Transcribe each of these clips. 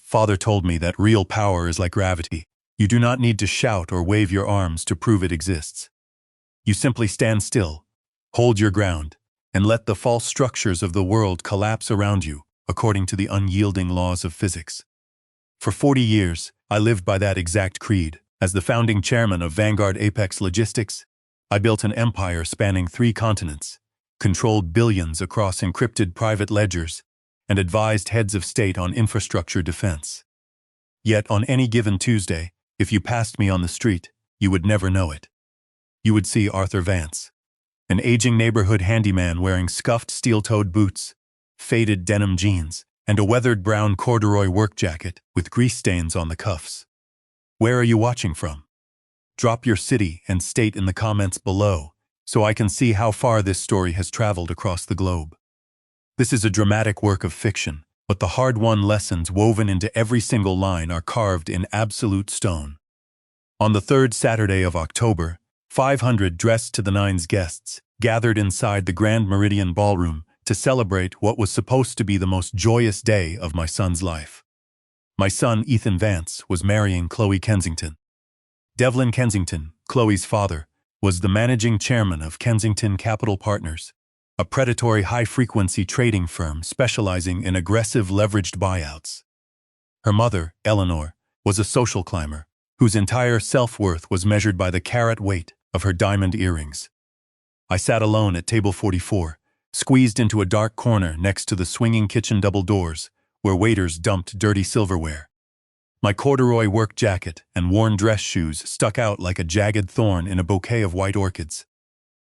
father told me that real power is like gravity. You do not need to shout or wave your arms to prove it exists. You simply stand still, hold your ground, and let the false structures of the world collapse around you according to the unyielding laws of physics. For 40 years, I lived by that exact creed. As the founding chairman of Vanguard Apex Logistics, I built an empire spanning 3 continents, controlled billions across encrypted private ledgers, and advised heads of state on infrastructure defense. Yet on any given Tuesday, if you passed me on the street, you would never know it. You would see Arthur Vance, an aging neighborhood handyman wearing scuffed steel-toed boots, faded denim jeans, and a weathered brown corduroy work jacket with grease stains on the cuffs. Where are you watching from? Drop your city and state in the comments below so I can see how far this story has traveled across the globe. This is a dramatic work of fiction, but the hard-won lessons woven into every single line are carved in absolute stone. On the 3rd Saturday of October, 500 dressed to the nines guests gathered inside the Grand Meridian Ballroom to celebrate what was supposed to be the most joyous day of my son's life. My son, Ethan Vance, was marrying Chloe Kensington. Devlin Kensington, Chloe's father, was the managing chairman of Kensington Capital Partners, a predatory high-frequency trading firm specializing in aggressive leveraged buyouts. Her mother, Eleanor, was a social climber whose entire self-worth was measured by the carat weight of her diamond earrings. I sat alone at table 44, squeezed into a dark corner next to the swinging kitchen double doors, where waiters dumped dirty silverware. My corduroy work jacket and worn dress shoes stuck out like a jagged thorn in a bouquet of white orchids.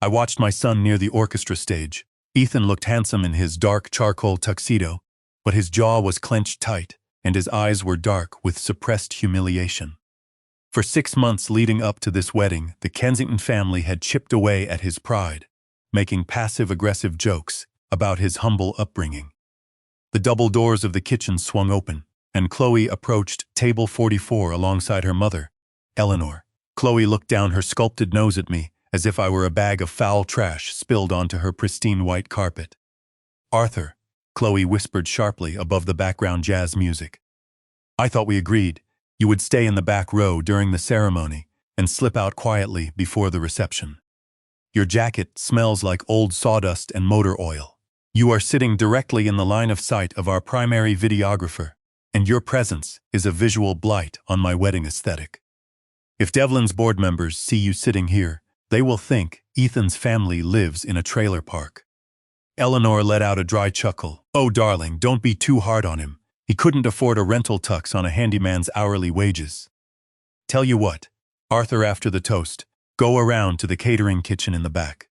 I watched my son near the orchestra stage. Ethan looked handsome in his dark charcoal tuxedo, but his jaw was clenched tight, and his eyes were dark with suppressed humiliation. For 6 months leading up to this wedding, the Kensington family had chipped away at his pride, making passive-aggressive jokes about his humble upbringing. The double doors of the kitchen swung open, and Chloe approached table 44 alongside her mother, Eleanor. Chloe looked down her sculpted nose at me, as if I were a bag of foul trash spilled onto her pristine white carpet. "Arthur," Chloe whispered sharply above the background jazz music. "I thought we agreed you would stay in the back row during the ceremony and slip out quietly before the reception. Your jacket smells like old sawdust and motor oil. You are sitting directly in the line of sight of our primary videographer, and your presence is a visual blight on my wedding aesthetic. If Devlin's board members see you sitting here, they will think Ethan's family lives in a trailer park." Eleanor let out a dry chuckle. "Oh, darling, don't be too hard on him. He couldn't afford a rental tux on a handyman's hourly wages. Tell you what, Arthur, after the toast, go around to the catering kitchen in the back.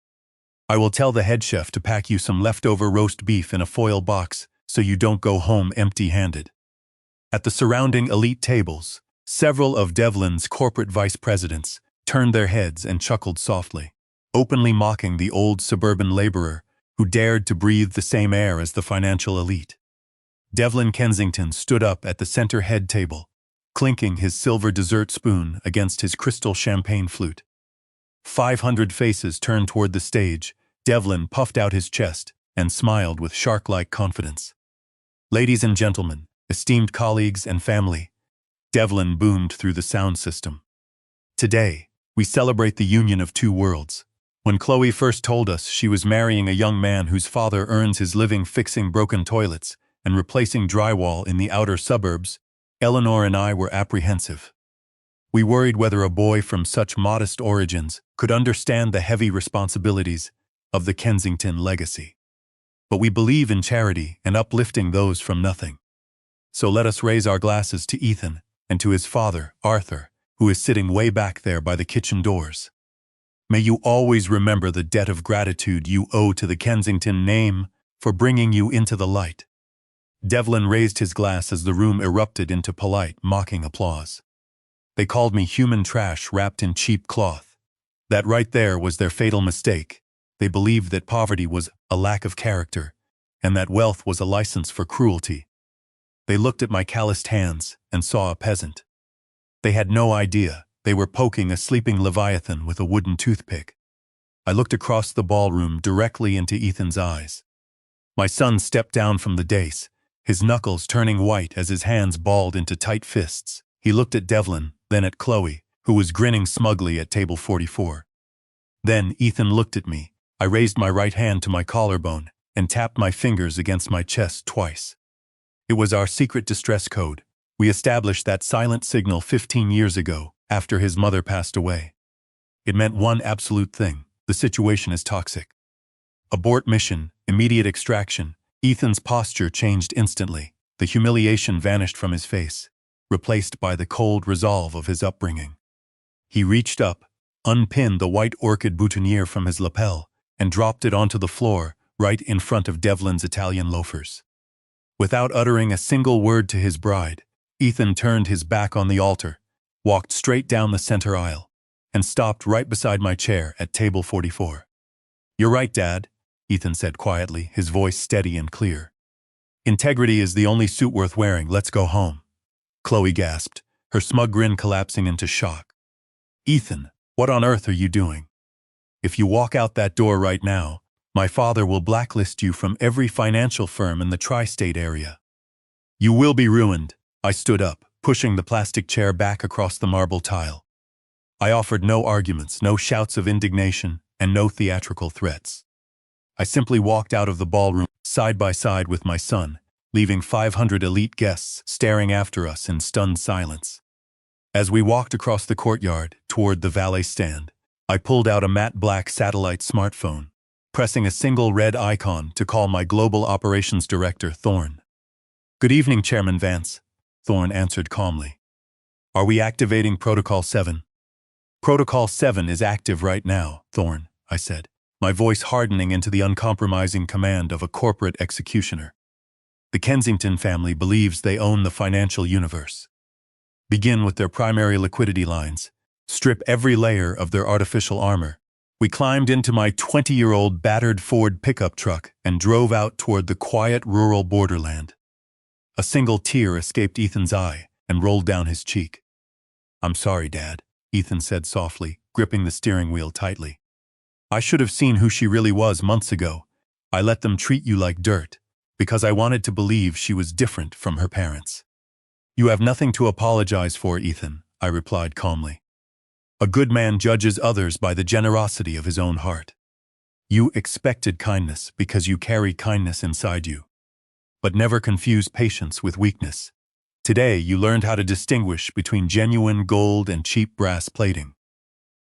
I will tell the head chef to pack you some leftover roast beef in a foil box so you don't go home empty-handed." At the surrounding elite tables, several of Devlin's corporate vice presidents turned their heads and chuckled softly, openly mocking the old suburban laborer who dared to breathe the same air as the financial elite. Devlin Kensington stood up at the center head table, clinking his silver dessert spoon against his crystal champagne flute. 500 faces turned toward the stage. Devlin puffed out his chest and smiled with shark-like confidence. "Ladies and gentlemen, esteemed colleagues and family," Devlin boomed through the sound system. "Today, we celebrate the union of 2 worlds. When Chloe first told us she was marrying a young man whose father earns his living fixing broken toilets and replacing drywall in the outer suburbs, Eleanor and I were apprehensive. We worried whether a boy from such modest origins could understand the heavy responsibilities of the Kensington legacy. But we believe in charity and uplifting those from nothing. So let us raise our glasses to Ethan and to his father, Arthur, who is sitting way back there by the kitchen doors. May you always remember the debt of gratitude you owe to the Kensington name for bringing you into the light." Devlin raised his glass as the room erupted into polite, mocking applause. They called me human trash wrapped in cheap cloth. That right there was their fatal mistake. They believed that poverty was a lack of character, and that wealth was a license for cruelty. They looked at my calloused hands and saw a peasant. They had no idea they were poking a sleeping leviathan with a wooden toothpick. I looked across the ballroom directly into Ethan's eyes. My son stepped down from the dais, his knuckles turning white as his hands balled into tight fists. He looked at Devlin, then at Chloe, who was grinning smugly at table 44. Then Ethan looked at me. I raised my right hand to my collarbone and tapped my fingers against my chest twice. It was our secret distress code. We established that silent signal 15 years ago, after his mother passed away. It meant one absolute thing: the situation is toxic. Abort mission, immediate extraction. Ethan's posture changed instantly. The humiliation vanished from his face, replaced by the cold resolve of his upbringing. He reached up, unpinned the white orchid boutonniere from his lapel, and dropped it onto the floor, right in front of Devlin's Italian loafers. Without uttering a single word to his bride, Ethan turned his back on the altar, walked straight down the center aisle, and stopped right beside my chair at table 44. "You're right, Dad," Ethan said quietly, his voice steady and clear. "Integrity is the only suit worth wearing. Let's go home." Chloe gasped, her smug grin collapsing into shock. "Ethan, what on earth are you doing? If you walk out that door right now, my father will blacklist you from every financial firm in the tri-state area. You will be ruined." I stood up, pushing the plastic chair back across the marble tile. I offered no arguments, no shouts of indignation, and no theatrical threats. I simply walked out of the ballroom, side by side with my son, leaving 500 elite guests staring after us in stunned silence. As we walked across the courtyard, toward the valet stand, I pulled out a matte black satellite smartphone, pressing a single red icon to call my Global Operations Director, Thorne. "Good evening, Chairman Vance," Thorne answered calmly. "Are we activating Protocol 7? "Protocol 7 is active right now, Thorne," I said, my voice hardening into the uncompromising command of a corporate executioner. "The Kensington family believes they own the financial universe. Begin with their primary liquidity lines. Strip every layer of their artificial armor." We climbed into my 20-year-old battered Ford pickup truck and drove out toward the quiet rural borderland. A single tear escaped Ethan's eye and rolled down his cheek. "I'm sorry, Dad," Ethan said softly, gripping the steering wheel tightly. "I should have seen who she really was months ago. I let them treat you like dirt, because I wanted to believe she was different from her parents." "You have nothing to apologize for, Ethan," I replied calmly. "A good man judges others by the generosity of his own heart. You expected kindness because you carry kindness inside you. But never confuse patience with weakness. Today you learned how to distinguish between genuine gold and cheap brass plating.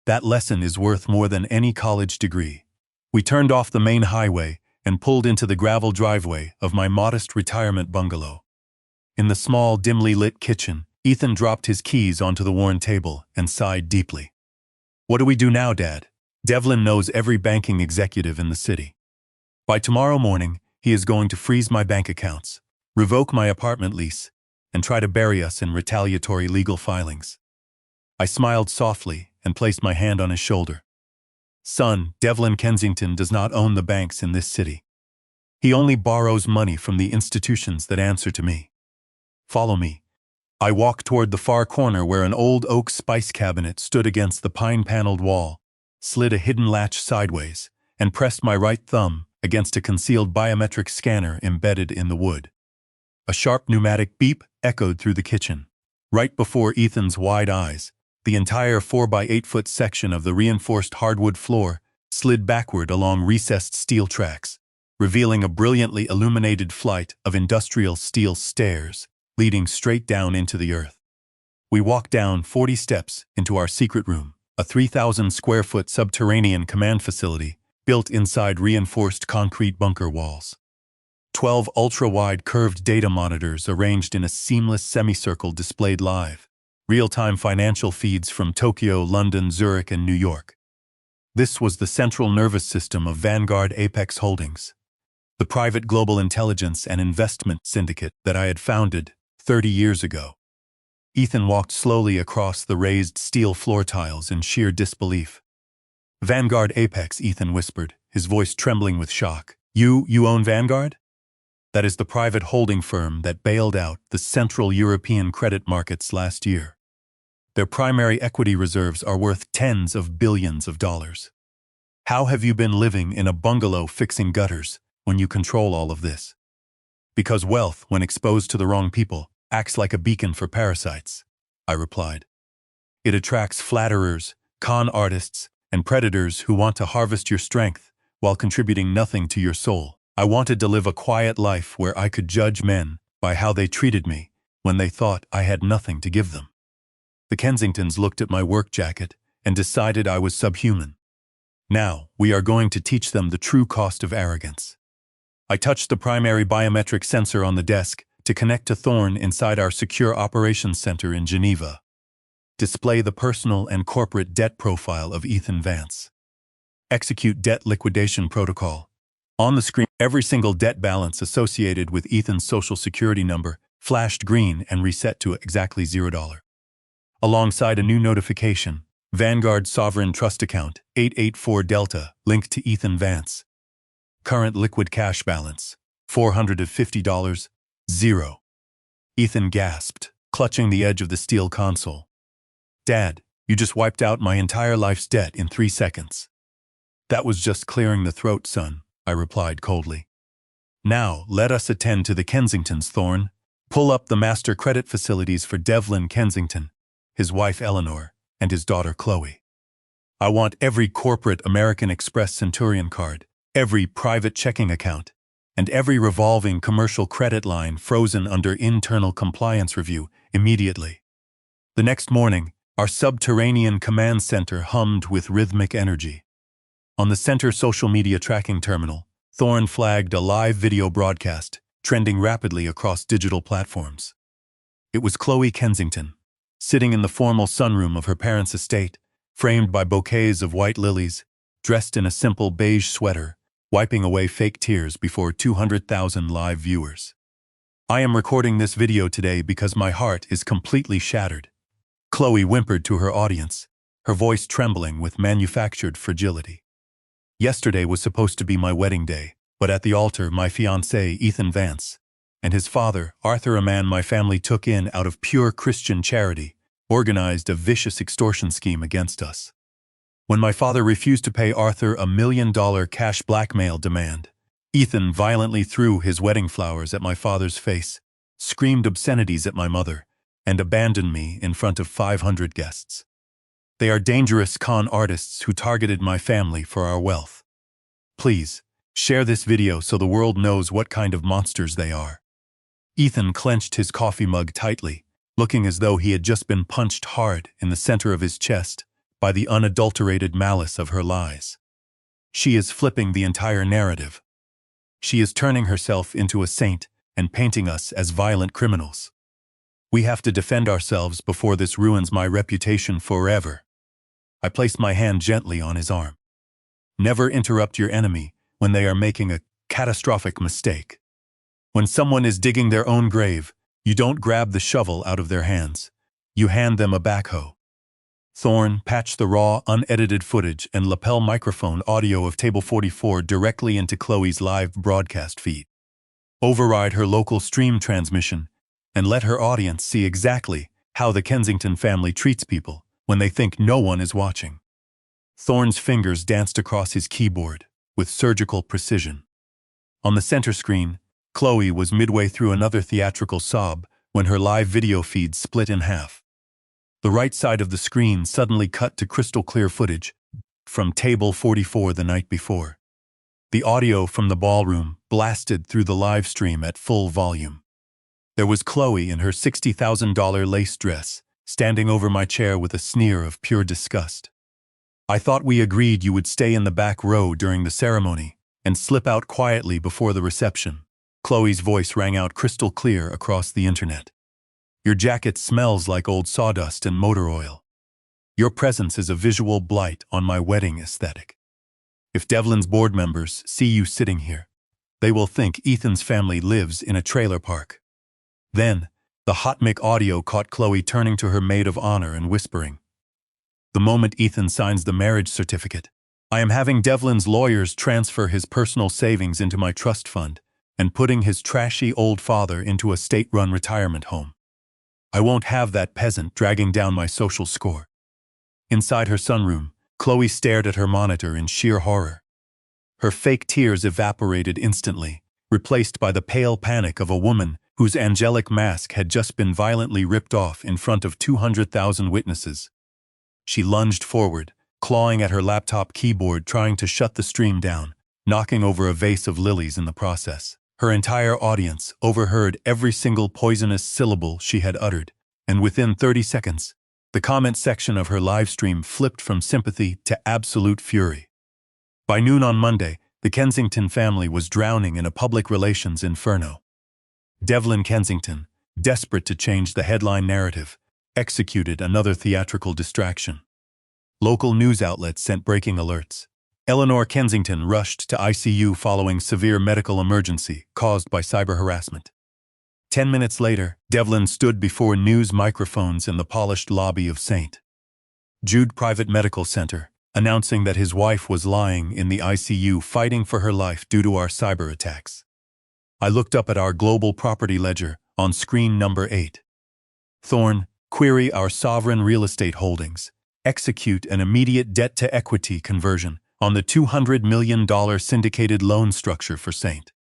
That lesson is worth more than any college degree." We turned off the main highway and pulled into the gravel driveway of my modest retirement bungalow. In the small, dimly lit kitchen, Ethan dropped his keys onto the worn table and sighed deeply. "What do we do now, Dad? Devlin knows every banking executive in the city. By tomorrow morning, he is going to freeze my bank accounts, revoke my apartment lease, and try to bury us in retaliatory legal filings." I smiled softly and placed my hand on his shoulder. "Son, Devlin Kensington does not own the banks in this city. He only borrows money from the institutions that answer to me. Follow me." I walked toward the far corner where an old oak spice cabinet stood against the pine-paneled wall, slid a hidden latch sideways, and pressed my right thumb against a concealed biometric scanner embedded in the wood. A sharp pneumatic beep echoed through the kitchen. Right before Ethan's wide eyes, the entire 4x8-foot section of the reinforced hardwood floor slid backward along recessed steel tracks, revealing a brilliantly illuminated flight of industrial steel stairs leading straight down into the earth. We walked down 40 steps into our secret room, a 3,000-square-foot subterranean command facility built inside reinforced concrete bunker walls. 12 ultra-wide curved data monitors arranged in a seamless semicircle displayed live, real-time financial feeds from Tokyo, London, Zurich, and New York. This was the central nervous system of Vanguard Apex Holdings, the private global intelligence and investment syndicate that I had founded 30 years ago. Ethan walked slowly across the raised steel floor tiles in sheer disbelief. "Vanguard Apex," Ethan whispered, his voice trembling with shock. You own Vanguard? That is the private holding firm that bailed out the Central European credit markets last year. Their primary equity reserves are worth tens of billions of dollars. How have you been living in a bungalow fixing gutters when you control all of this?" Because wealth, when exposed to the wrong people, acts like a beacon for parasites, I replied. It attracts flatterers, con artists, and predators who want to harvest your strength while contributing nothing to your soul. I wanted to live a quiet life where I could judge men by how they treated me when they thought I had nothing to give them. The Kensingtons looked at my work jacket and decided I was subhuman. Now, we are going to teach them the true cost of arrogance. I touched the primary biometric sensor on the desk to connect to Thorn inside our secure operations center in Geneva. Display the personal and corporate debt profile of Ethan Vance. Execute debt liquidation protocol. On the screen, every single debt balance associated with Ethan's social security number flashed green and reset to exactly $0. Alongside a new notification, Vanguard Sovereign Trust Account 884 Delta linked to Ethan Vance. Current liquid cash balance, $450, 0. Ethan gasped, clutching the edge of the steel console. Dad, you just wiped out my entire life's debt in 3 seconds. That was just clearing the throat, son, I replied coldly. Now, let us attend to the Kensingtons, Thorn. Pull up the master credit facilities for Devlin Kensington, his wife Eleanor, and his daughter Chloe. I want every corporate American Express Centurion card, every private checking account, and every revolving commercial credit line frozen under internal compliance review immediately. The next morning, our subterranean command center hummed with rhythmic energy. On the center social media tracking terminal, Thorn flagged a live video broadcast, trending rapidly across digital platforms. It was Chloe Kensington, sitting in the formal sunroom of her parents' estate, framed by bouquets of white lilies, dressed in a simple beige sweater, wiping away fake tears before 200,000 live viewers. I am recording this video today because my heart is completely shattered. Chloe whimpered to her audience, her voice trembling with manufactured fragility. Yesterday was supposed to be my wedding day, but at the altar my fiancé, Ethan Vance, and his father, Arthur, a man my family took in out of pure Christian charity, organized a vicious extortion scheme against us. When my father refused to pay Arthur $1 million cash blackmail demand, Ethan violently threw his wedding flowers at my father's face, screamed obscenities at my mother, and abandoned me in front of 500 guests. They are dangerous con artists who targeted my family for our wealth. Please, share this video so the world knows what kind of monsters they are. Ethan clenched his coffee mug tightly, looking as though he had just been punched hard in the center of his chest by the unadulterated malice of her lies. She is flipping the entire narrative. She is turning herself into a saint and painting us as violent criminals. We have to defend ourselves before this ruins my reputation forever. I placed my hand gently on his arm. Never interrupt your enemy when they are making a catastrophic mistake. When someone is digging their own grave, you don't grab the shovel out of their hands. You hand them a backhoe. Thorn patched the raw, unedited footage and lapel microphone audio of Table 44 directly into Chloe's live broadcast feed. Override her local stream transmission and let her audience see exactly how the Kensington family treats people when they think no one is watching. Thorn's fingers danced across his keyboard with surgical precision. On the center screen, Chloe was midway through another theatrical sob when her live video feed split in half. The right side of the screen suddenly cut to crystal clear footage from Table 44 the night before. The audio from the ballroom blasted through the live stream at full volume. There was Chloe in her $60,000 lace dress, standing over my chair with a sneer of pure disgust. I thought we agreed you would stay in the back row during the ceremony and slip out quietly before the reception. Chloe's voice rang out crystal clear across the internet. Your jacket smells like old sawdust and motor oil. Your presence is a visual blight on my wedding aesthetic. If Devlin's board members see you sitting here, they will think Ethan's family lives in a trailer park. Then, the hot mic audio caught Chloe turning to her maid of honor and whispering, "The moment Ethan signs the marriage certificate, I am having Devlin's lawyers transfer his personal savings into my trust fund and putting his trashy old father into a state-run retirement home. I won't have that peasant dragging down my social score." Inside her sunroom, Chloe stared at her monitor in sheer horror. Her fake tears evaporated instantly, replaced by the pale panic of a woman whose angelic mask had just been violently ripped off in front of 200,000 witnesses. She lunged forward, clawing at her laptop keyboard trying to shut the stream down, knocking over a vase of lilies in the process. Her entire audience overheard every single poisonous syllable she had uttered, and within 30 seconds, the comment section of her live stream flipped from sympathy to absolute fury. By noon on Monday, the Kensington family was drowning in a public relations inferno. Devlin Kensington, desperate to change the headline narrative, executed another theatrical distraction. Local news outlets sent breaking alerts. Eleanor Kensington rushed to ICU following severe medical emergency caused by cyber harassment. 10 minutes later, Devlin stood before news microphones in the polished lobby of St. Jude Private Medical Center, announcing that his wife was lying in the ICU fighting for her life due to our cyber attacks. I looked up at our global property ledger on screen number 8. Thorn, query our sovereign real estate holdings. Execute an immediate debt-to-equity conversion on the $200 million syndicated loan structure for St.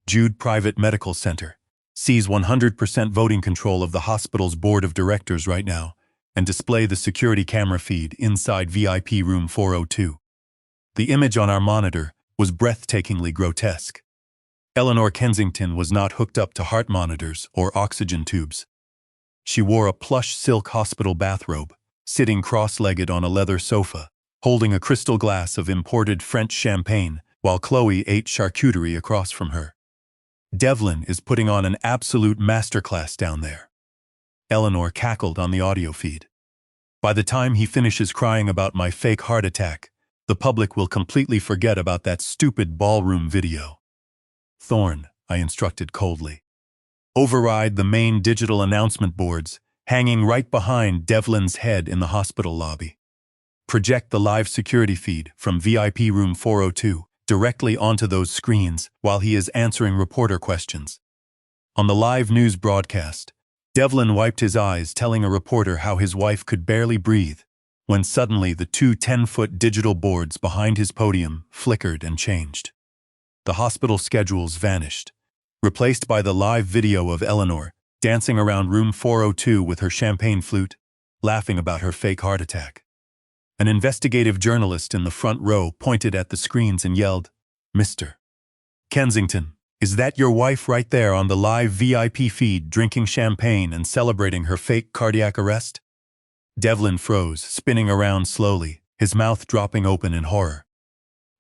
Jude Private Medical Center. Seize 100% voting control of the hospital's board of directors right now and display the security camera feed inside VIP room 402. The image on our monitor was breathtakingly grotesque. Eleanor Kensington was not hooked up to heart monitors or oxygen tubes. She wore a plush silk hospital bathrobe, sitting cross-legged on a leather sofa, holding a crystal glass of imported French champagne while Chloe ate charcuterie across from her. Devlin is putting on an absolute masterclass down there. Eleanor cackled on the audio feed. By the time he finishes crying about my fake heart attack, the public will completely forget about that stupid ballroom video. Thorn, I instructed coldly. Override the main digital announcement boards, hanging right behind Devlin's head in the hospital lobby. Project the live security feed from VIP room 402 directly onto those screens while he is answering reporter questions. On the live news broadcast, Devlin wiped his eyes telling a reporter how his wife could barely breathe, when suddenly the two 10-foot digital boards behind his podium flickered and changed. The hospital schedules vanished, replaced by the live video of Eleanor dancing around room 402 with her champagne flute, laughing about her fake heart attack. An investigative journalist in the front row pointed at the screens and yelled, "Mr. Kensington, is that your wife right there on the live VIP feed drinking champagne and celebrating her fake cardiac arrest?" Devlin froze, spinning around slowly, his mouth dropping open in horror.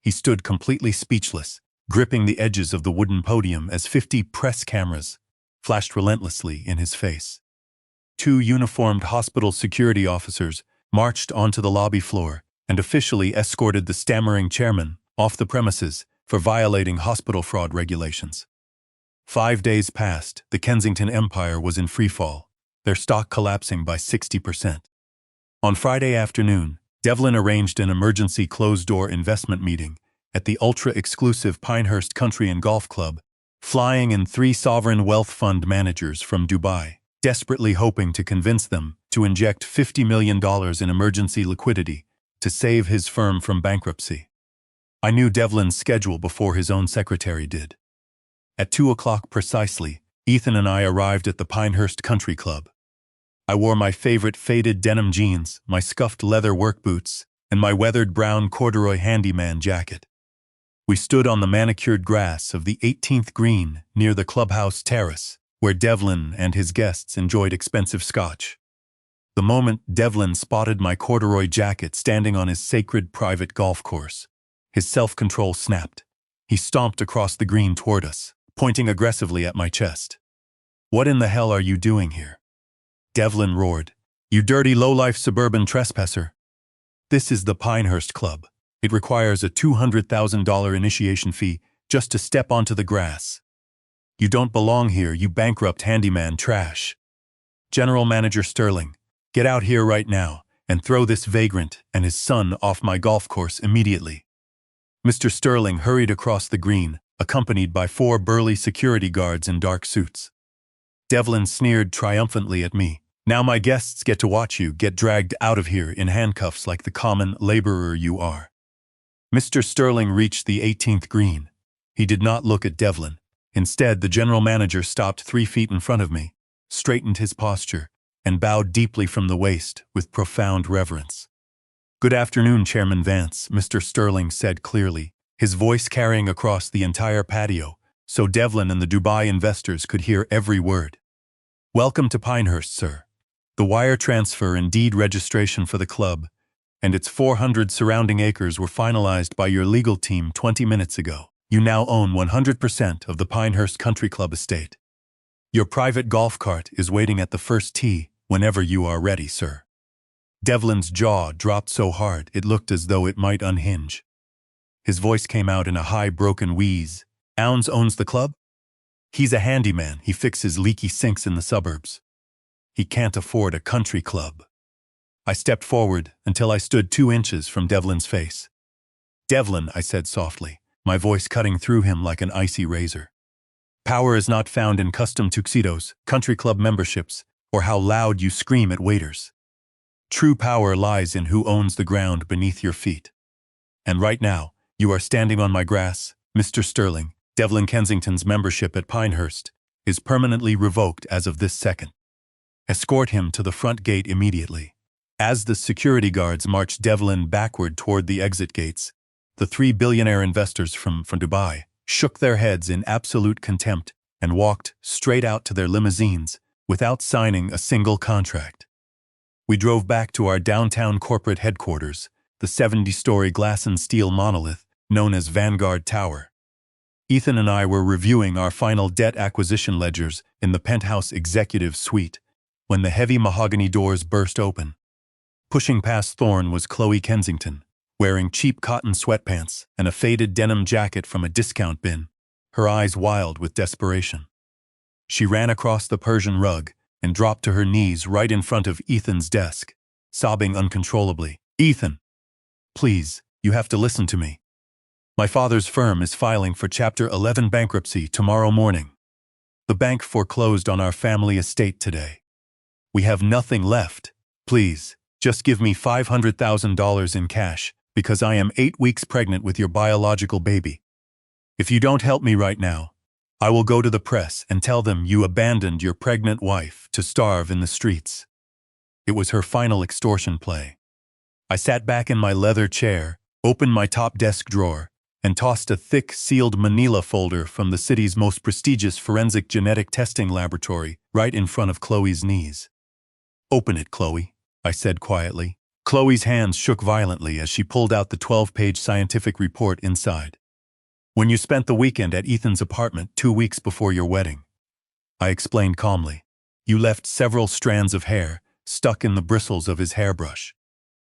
He stood completely speechless, gripping the edges of the wooden podium as 50 press cameras flashed relentlessly in his face. 2 uniformed hospital security officers marched onto the lobby floor and officially escorted the stammering chairman off the premises for violating hospital fraud regulations. 5 days passed, the Kensington Empire was in freefall, their stock collapsing by 60%. On Friday afternoon, Devlin arranged an emergency closed-door investment meeting at the ultra-exclusive Pinehurst Country and Golf Club, flying in 3 sovereign wealth fund managers from Dubai, desperately hoping to convince them to inject $50 million in emergency liquidity to save his firm from bankruptcy. I knew Devlin's schedule before his own secretary did. At 2 o'clock precisely, Ethan and I arrived at the Pinehurst Country Club. I wore my favorite faded denim jeans, my scuffed leather work boots, and my weathered brown corduroy Handyman jacket. We stood on the manicured grass of the 18th green near the clubhouse terrace, where Devlin and his guests enjoyed expensive scotch. The moment Devlin spotted my corduroy jacket standing on his sacred private golf course, his self-control snapped. He stomped across the green toward us, pointing aggressively at my chest. "What in the hell are you doing here?" Devlin roared. "You dirty low-life suburban trespasser. This is the Pinehurst Club. It requires a $200,000 initiation fee just to step onto the grass. You don't belong here, you bankrupt handyman trash. General Manager Sterling, get out here right now and throw this vagrant and his son off my golf course immediately." Mr. Sterling hurried across the green, accompanied by 4 burly security guards in dark suits. Devlin sneered triumphantly at me. "Now my guests get to watch you get dragged out of here in handcuffs like the common laborer you are." Mr. Sterling reached the 18th green. He did not look at Devlin, Instead, the general manager stopped 3 feet in front of me, straightened his posture, and bowed deeply from the waist with profound reverence. "Good afternoon, Chairman Vance," Mr. Sterling said clearly, his voice carrying across the entire patio, so Devlin and the Dubai investors could hear every word. "Welcome to Pinehurst, sir. The wire transfer and deed registration for the club and its 400 surrounding acres were finalized by your legal team 20 minutes ago. You now own 100% of the Pinehurst Country Club estate. Your private golf cart is waiting at the first tee whenever you are ready, sir." Devlin's jaw dropped so hard it looked as though it might unhinge. His voice came out in a high, broken wheeze. "Ounds owns the club? He's a handyman. He fixes leaky sinks in the suburbs. He can't afford a country club." I stepped forward until I stood 2 inches from Devlin's face. "Devlin," I said softly, my voice cutting through him like an icy razor. "Power is not found in custom tuxedos, country club memberships, or how loud you scream at waiters. True power lies in who owns the ground beneath your feet. And right now, you are standing on my grass, Mr. Sterling. Devlin Kensington's membership at Pinehurst is permanently revoked as of this second. Escort him to the front gate immediately." As the security guards marched Devlin backward toward the exit gates, the 3 billionaire investors from Dubai shook their heads in absolute contempt and walked straight out to their limousines without signing a single contract. We drove back to our downtown corporate headquarters, the 70-story glass and steel monolith known as Vanguard Tower. Ethan and I were reviewing our final debt acquisition ledgers in the penthouse executive suite when the heavy mahogany doors burst open. Pushing past Thorne was Chloe Kensington, wearing cheap cotton sweatpants and a faded denim jacket from a discount bin, her eyes wild with desperation. She ran across the Persian rug and dropped to her knees right in front of Ethan's desk, sobbing uncontrollably. "Ethan, please, you have to listen to me. My father's firm is filing for Chapter 11 bankruptcy tomorrow morning. The bank foreclosed on our family estate today. We have nothing left. Please, just give me $500,000 in cash because I am 8 weeks pregnant with your biological baby. If you don't help me right now, I will go to the press and tell them you abandoned your pregnant wife to starve in the streets." It was her final extortion play. I sat back in my leather chair, opened my top desk drawer, and tossed a thick, sealed manila folder from the city's most prestigious forensic genetic testing laboratory right in front of Chloe's knees. "Open it, Chloe," I said quietly. Chloe's hands shook violently as she pulled out the 12-page scientific report inside. "When you spent the weekend at Ethan's apartment 2 weeks before your wedding," I explained calmly, "you left several strands of hair stuck in the bristles of his hairbrush.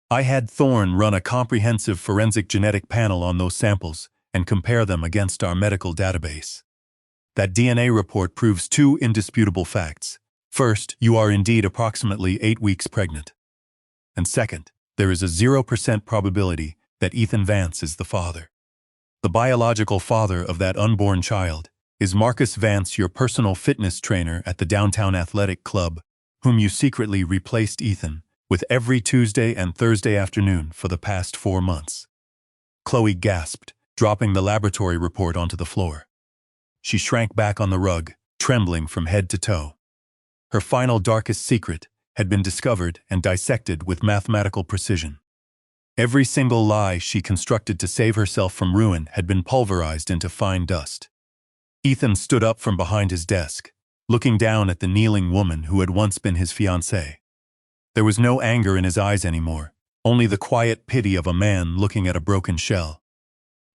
I had Thorne run a comprehensive forensic genetic panel on those samples and compare them against our medical database. That DNA report proves 2 indisputable facts. First, you are indeed approximately 8 weeks pregnant. And second, there is a 0% probability that Ethan Vance is the father. The biological father of that unborn child is Marcus Vance, your personal fitness trainer at the Downtown Athletic Club, whom you secretly replaced Ethan with every Tuesday and Thursday afternoon for the past 4 months." Chloe gasped, dropping the laboratory report onto the floor. She shrank back on the rug, trembling from head to toe. Her final darkest secret had been discovered and dissected with mathematical precision. Every single lie she constructed to save herself from ruin had been pulverized into fine dust. Ethan stood up from behind his desk, looking down at the kneeling woman who had once been his fiancée. There was no anger in his eyes anymore, only the quiet pity of a man looking at a broken shell.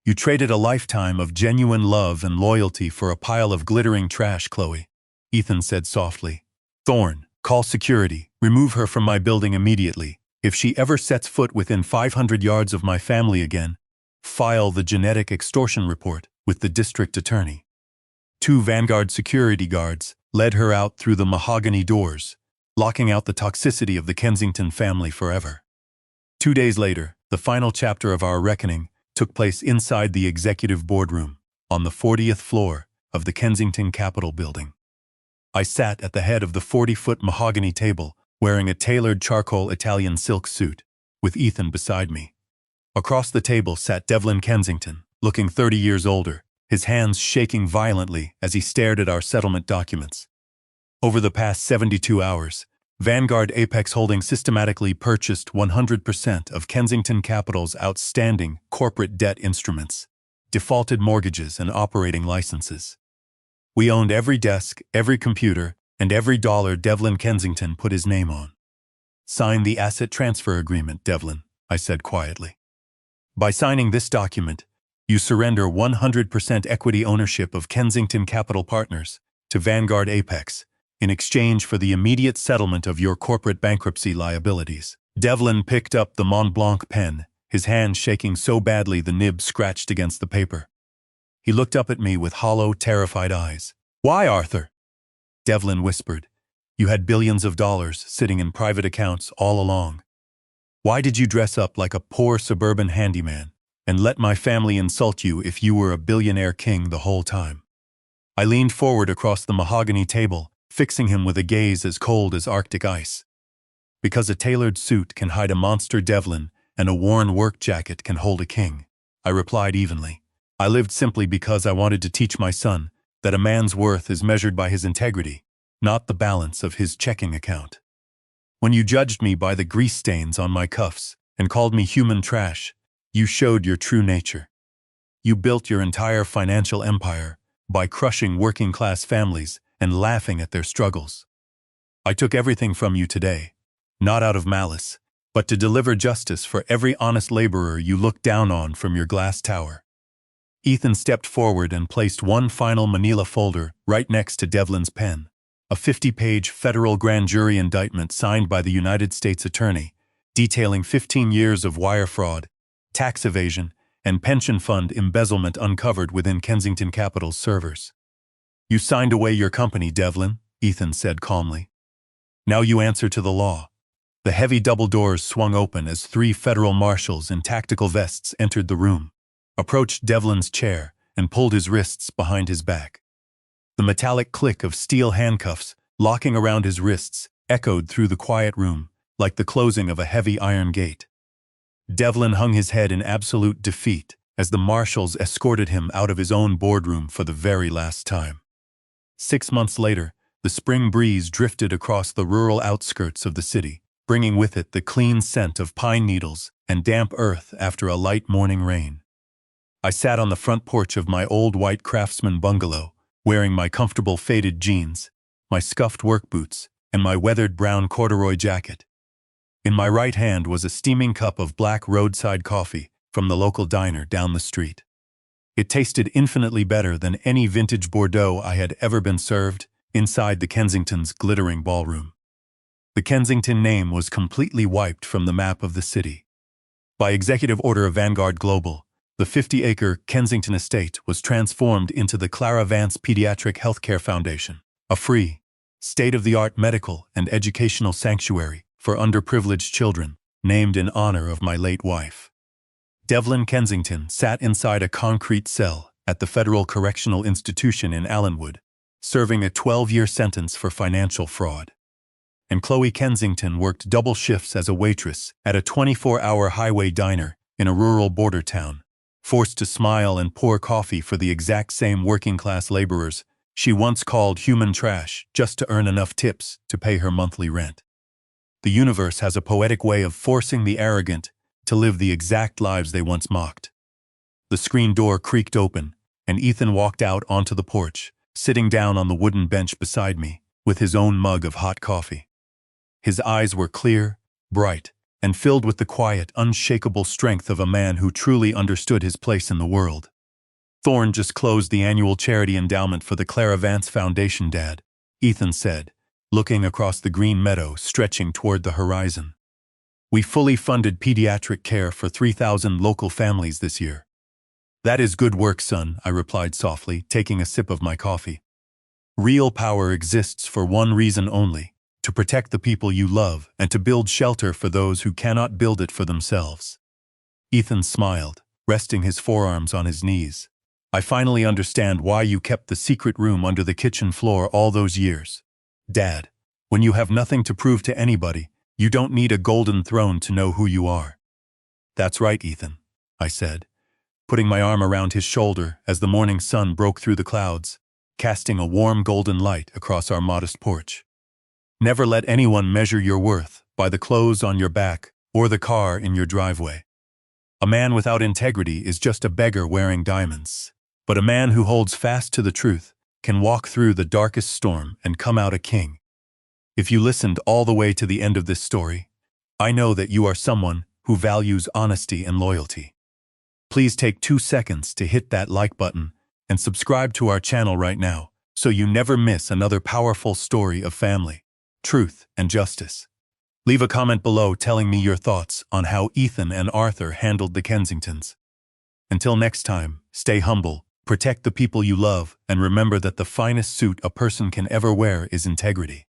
"You traded a lifetime of genuine love and loyalty for a pile of glittering trash, Chloe," Ethan said softly. "Thorne, call security. Remove her from my building immediately. If she ever sets foot within 500 yards of my family again, file the genetic extortion report with the district attorney." 2 Vanguard security guards led her out through the mahogany doors, locking out the toxicity of the Kensington family forever. 2 days later, the final chapter of our reckoning took place inside the executive boardroom on the 40th floor of the Kensington Capitol building. I sat at the head of the 40-foot mahogany table, wearing a tailored charcoal Italian silk suit, with Ethan beside me. Across the table sat Devlin Kensington, looking 30 years older, his hands shaking violently as he stared at our settlement documents. Over the past 72 hours, Vanguard Apex Holdings systematically purchased 100% of Kensington Capital's outstanding corporate debt instruments, defaulted mortgages, and operating licenses. We owned every desk, every computer, and every dollar Devlin Kensington put his name on. "Sign the asset transfer agreement, Devlin," I said quietly. "By signing this document, you surrender 100% equity ownership of Kensington Capital Partners to Vanguard Apex in exchange for the immediate settlement of your corporate bankruptcy liabilities." Devlin picked up the Mont Blanc pen, his hand shaking so badly the nib scratched against the paper. He looked up at me with hollow, terrified eyes. "Why, Arthur?" Devlin whispered. "You had billions of dollars sitting in private accounts all along. Why did you dress up like a poor suburban handyman and let my family insult you if you were a billionaire king the whole time?" I leaned forward across the mahogany table, fixing him with a gaze as cold as Arctic ice. "Because a tailored suit can hide a monster Devlin and a worn work jacket can hold a king," I replied evenly. "I lived simply because I wanted to teach my son that a man's worth is measured by his integrity, not the balance of his checking account. When you judged me by the grease stains on my cuffs and called me human trash, you showed your true nature. You built your entire financial empire by crushing working-class families and laughing at their struggles. I took everything from you today, not out of malice, but to deliver justice for every honest laborer you looked down on from your glass tower." Ethan stepped forward and placed one final manila folder right next to Devlin's pen, a 50-page federal grand jury indictment signed by the United States Attorney, detailing 15 years of wire fraud, tax evasion, and pension fund embezzlement uncovered within Kensington Capital's servers. "You signed away your company, Devlin," Ethan said calmly. "Now you answer to the law." The heavy double doors swung open as 3 federal marshals in tactical vests entered the room, approached Devlin's chair, and pulled his wrists behind his back. The metallic click of steel handcuffs locking around his wrists echoed through the quiet room like the closing of a heavy iron gate. Devlin hung his head in absolute defeat as the marshals escorted him out of his own boardroom for the very last time. 6 months later, the spring breeze drifted across the rural outskirts of the city, bringing with it the clean scent of pine needles and damp earth after a light morning rain. I sat on the front porch of my old white craftsman bungalow, wearing my comfortable faded jeans, my scuffed work boots, and my weathered brown corduroy jacket. In my right hand was a steaming cup of black roadside coffee from the local diner down the street. It tasted infinitely better than any vintage Bordeaux I had ever been served inside the Kensington's glittering ballroom. The Kensington name was completely wiped from the map of the city. By executive order of Vanguard Global, the 50-acre Kensington estate was transformed into the Clara Vance Pediatric Healthcare Foundation, a free, state-of-the-art medical and educational sanctuary for underprivileged children, named in honor of my late wife. Devlin Kensington sat inside a concrete cell at the Federal Correctional Institution in Allenwood, serving a 12-year sentence for financial fraud. And Chloe Kensington worked double shifts as a waitress at a 24-hour highway diner in a rural border town, forced to smile and pour coffee for the exact same working-class laborers she once called human trash just to earn enough tips to pay her monthly rent. The universe has a poetic way of forcing the arrogant to live the exact lives they once mocked. The screen door creaked open, and Ethan walked out onto the porch, sitting down on the wooden bench beside me, with his own mug of hot coffee. His eyes were clear, bright, and filled with the quiet, unshakable strength of a man who truly understood his place in the world. "Thorne just closed the annual charity endowment for the Clara Vance Foundation, Dad," Ethan said, looking across the green meadow stretching toward the horizon. "We fully funded pediatric care for 3,000 local families this year." "That is good work, son," I replied softly, taking a sip of my coffee. "Real power exists for one reason only: to protect the people you love and to build shelter for those who cannot build it for themselves." Ethan smiled, resting his forearms on his knees. "I finally understand why you kept the secret room under the kitchen floor all those years. Dad, when you have nothing to prove to anybody, you don't need a golden throne to know who you are." "That's right, Ethan," I said. putting my arm around his shoulder as the morning sun broke through the clouds, casting a warm golden light across our modest porch. Never let anyone measure your worth by the clothes on your back or the car in your driveway. A man without integrity is just a beggar wearing diamonds. But a man who holds fast to the truth can walk through the darkest storm and come out a king. If you listened all the way to the end of this story, I know that you are someone who values honesty and loyalty. Please take 2 seconds to hit that like button and subscribe to our channel right now so you never miss another powerful story of family, truth, and justice. Leave a comment below telling me your thoughts on how Ethan and Arthur handled the Kensingtons. Until next time, stay humble, protect the people you love, and remember that the finest suit a person can ever wear is integrity.